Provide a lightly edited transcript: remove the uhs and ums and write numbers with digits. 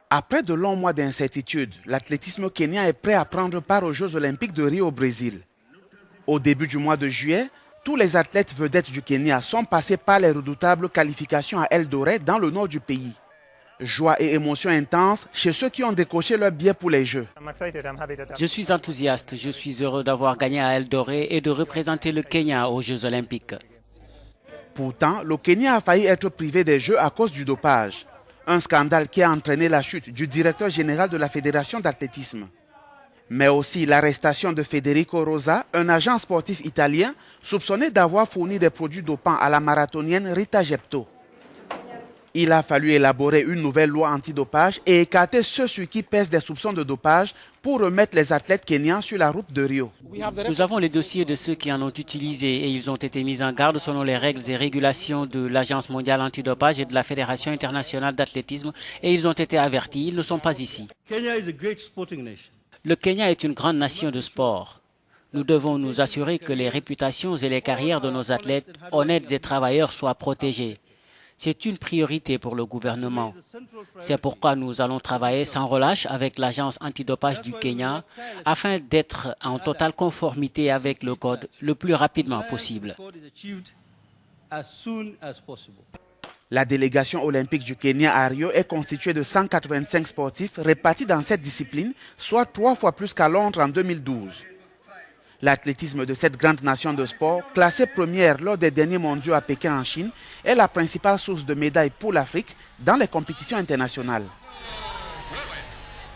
Après de longs mois d'incertitude, l'athlétisme kenyan est prêt à prendre part aux Jeux olympiques de Rio au Brésil. Au début du mois de juillet, tous les athlètes vedettes du Kenya sont passés par les redoutables qualifications à Eldoret dans le nord du pays. Joie et émotion intense chez ceux qui ont décoché leur billet pour les Jeux. Je suis enthousiaste, je suis heureux d'avoir gagné à Eldoret et de représenter le Kenya aux Jeux olympiques. Pourtant, le Kenya a failli être privé des Jeux à cause du dopage. Un scandale qui a entraîné la chute du directeur général de la Fédération d'athlétisme. Mais aussi l'arrestation de Federico Rosa, un agent sportif italien soupçonné d'avoir fourni des produits dopants à la marathonienne Rita Jepto. Il a fallu élaborer une nouvelle loi antidopage et écarter ceux sur qui pèsent des soupçons de dopage pour remettre les athlètes kenyans sur la route de Rio. Nous avons les dossiers de ceux qui en ont utilisé et ils ont été mis en garde selon les règles et régulations de l'Agence mondiale antidopage et de la Fédération internationale d'athlétisme et ils ont été avertis, ils ne sont pas ici. Le Kenya est une grande nation de sport. Nous devons nous assurer que les réputations et les carrières de nos athlètes honnêtes et travailleurs soient protégées. C'est une priorité pour le gouvernement. C'est pourquoi nous allons travailler sans relâche avec l'agence antidopage du Kenya afin d'être en totale conformité avec le code le plus rapidement possible. La délégation olympique du Kenya à Rio est constituée de 185 sportifs répartis dans cette discipline, soit 3 fois plus qu'à Londres en 2012. L'athlétisme de cette grande nation de sport, classée première lors des derniers mondiaux à Pékin en Chine, est la principale source de médailles pour l'Afrique dans les compétitions internationales.